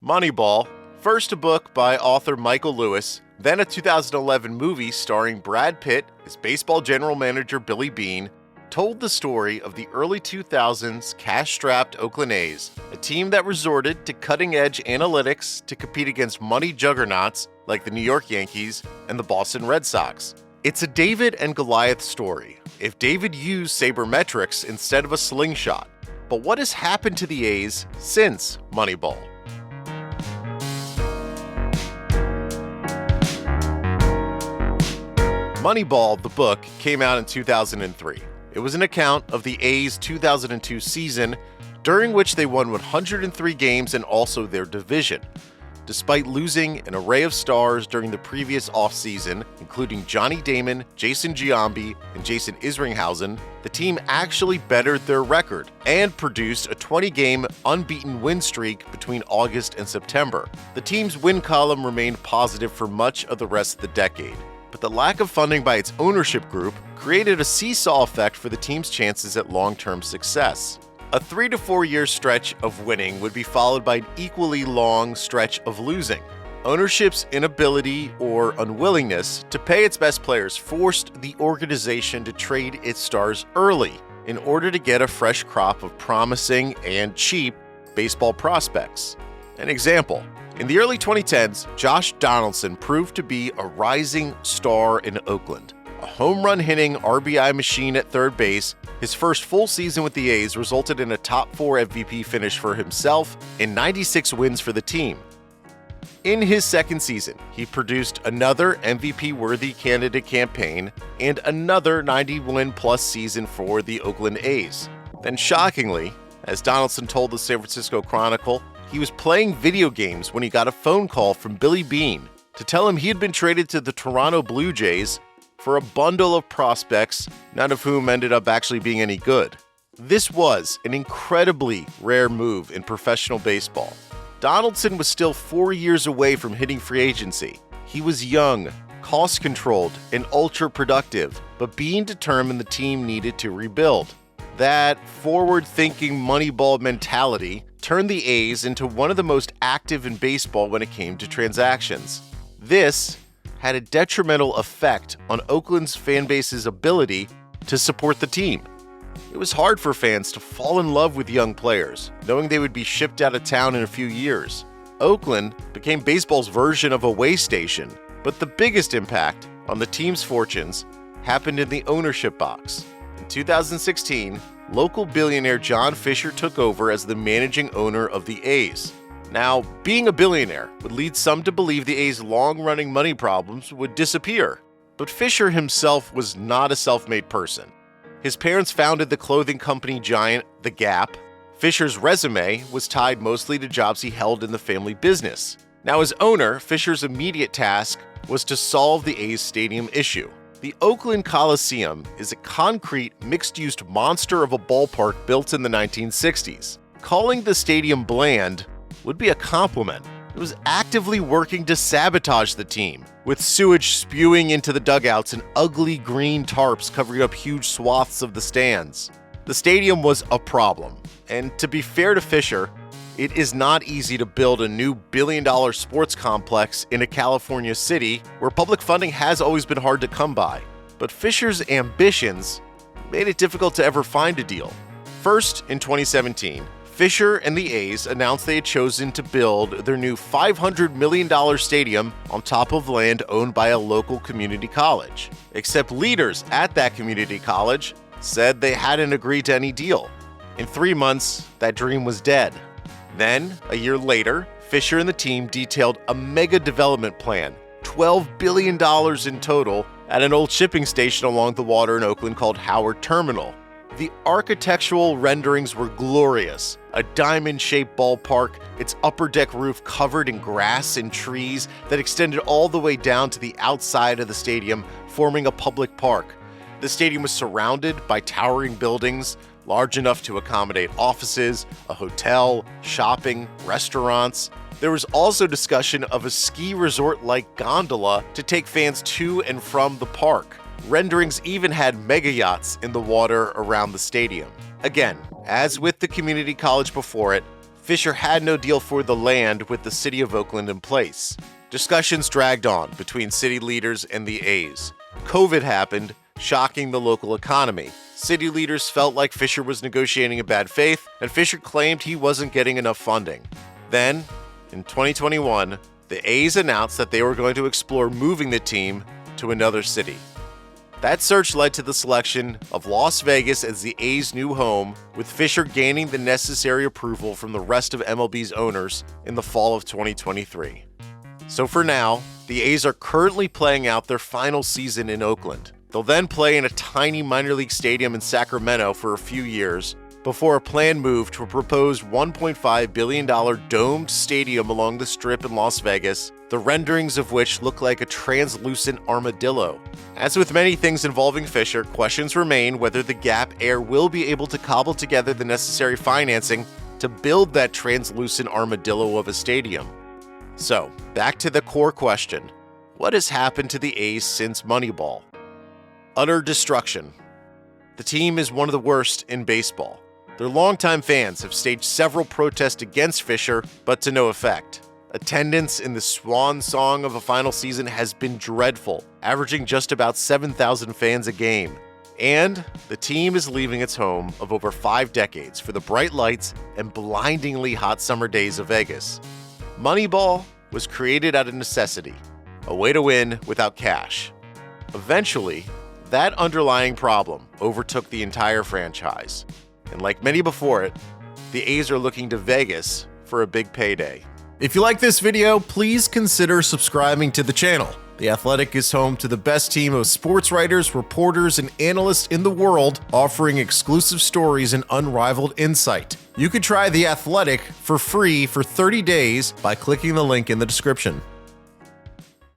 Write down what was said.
Moneyball, first a book by author Michael Lewis, then a 2011 movie starring Brad Pitt as baseball general manager Billy Beane, told the story of the early 2000s cash-strapped Oakland A's, a team that resorted to cutting-edge analytics to compete against money juggernauts like the New York Yankees and the Boston Red Sox. It's a David and Goliath story, if David used sabermetrics instead of a slingshot. But what has happened to the A's since Moneyball? Moneyball, the book, came out in 2003. It was an account of the A's 2002 season, during which they won 103 games and also their division. Despite losing an array of stars during the previous offseason, including Johnny Damon, Jason Giambi, and Jason Isringhausen, the team actually bettered their record and produced a 20-game unbeaten win streak between August and September. The team's win column remained positive for much of the rest of the decade, but the lack of funding by its ownership group created a seesaw effect for the team's chances at long-term success. A 3 to 4 year stretch of winning would be followed by an equally long stretch of losing. Ownership's inability or unwillingness to pay its best players forced the organization to trade its stars early in order to get a fresh crop of promising and cheap baseball prospects. An example: in the early 2010s, Josh Donaldson proved to be a rising star in Oakland. A home run hitting RBI machine at third base, his first full season with the A's resulted in a top 4 MVP finish for himself and 96 wins for the team. In his second season, he produced another MVP-worthy candidate campaign and another 90-win-plus season for the Oakland A's. Then shockingly, as Donaldson told the San Francisco Chronicle, he was playing video games when he got a phone call from Billy Beane to tell him he had been traded to the Toronto Blue Jays for a bundle of prospects, none of whom ended up actually being any good. This was an incredibly rare move in professional baseball. Donaldson was still 4 years away from hitting free agency. He was young, cost-controlled, and ultra-productive, but Beane determined the team needed to rebuild. That forward-thinking Moneyball mentality turned the A's into one of the most active in baseball when it came to transactions. This had a detrimental effect on Oakland's fanbase's ability to support the team. It was hard for fans to fall in love with young players, knowing they would be shipped out of town in a few years. Oakland became baseball's version of a way station, but the biggest impact on the team's fortunes happened in the ownership box. In 2016, local billionaire John Fisher took over as the managing owner of the A's. Now, being a billionaire would lead some to believe the A's long-running money problems would disappear. But Fisher himself was not a self-made person. His parents founded the clothing company giant The Gap. Fisher's resume was tied mostly to jobs he held in the family business. Now, as owner, Fisher's immediate task was to solve the A's stadium issue. The Oakland Coliseum is a concrete, mixed-use monster of a ballpark built in the 1960s. Calling the stadium bland would be a compliment. It was actively working to sabotage the team, with sewage spewing into the dugouts and ugly green tarps covering up huge swaths of the stands. The stadium was a problem, and to be fair to Fisher, it is not easy to build a new billion-dollar sports complex in a California city where public funding has always been hard to come by. But Fisher's ambitions made it difficult to ever find a deal. First, in 2017, Fisher and the A's announced they had chosen to build their new $500 million stadium on top of land owned by a local community college. Except leaders at that community college said they hadn't agreed to any deal. In 3 months, that dream was dead. Then, a year later, Fisher and the team detailed a mega development plan, $12 billion in total, at an old shipping station along the water in Oakland called Howard Terminal. The architectural renderings were glorious. A diamond-shaped ballpark, its upper deck roof covered in grass and trees that extended all the way down to the outside of the stadium, forming a public park. The stadium was surrounded by towering buildings, large enough to accommodate offices, a hotel, shopping, restaurants. There was also discussion of a ski resort-like gondola to take fans to and from the park. Renderings even had mega yachts in the water around the stadium. Again, as with the community college before it, Fisher had no deal for the land with the city of Oakland in place. Discussions dragged on between city leaders and the A's. COVID happened, shocking the local economy. City leaders felt like Fisher was negotiating in bad faith, and Fisher claimed he wasn't getting enough funding. Then, in 2021, the A's announced that they were going to explore moving the team to another city. That search led to the selection of Las Vegas as the A's new home, with Fisher gaining the necessary approval from the rest of MLB's owners in the fall of 2023. So for now, the A's are currently playing out their final season in Oakland. They'll then play in a tiny minor league stadium in Sacramento for a few years, before a planned move to a proposed $1.5 billion domed stadium along the Strip in Las Vegas, the renderings of which look like a translucent armadillo. As with many things involving Fisher, questions remain whether the Gap heir will be able to cobble together the necessary financing to build that translucent armadillo of a stadium. So, back to the core question. What has happened to the A's since Moneyball? Utter destruction. The team is one of the worst in baseball. Their longtime fans have staged several protests against Fisher, but to no effect. Attendance in the swan song of a final season has been dreadful, averaging just about 7,000 fans a game. And the team is leaving its home of over 5 decades for the bright lights and blindingly hot summer days of Vegas. Moneyball was created out of necessity, a way to win without cash. Eventually, that underlying problem overtook the entire franchise. And like many before it, the A's are looking to Vegas for a big payday. If you like this video, please consider subscribing to the channel. The Athletic is home to the best team of sports writers, reporters, and analysts in the world, offering exclusive stories and unrivaled insight. You can try The Athletic for free for 30 days by clicking the link in the description.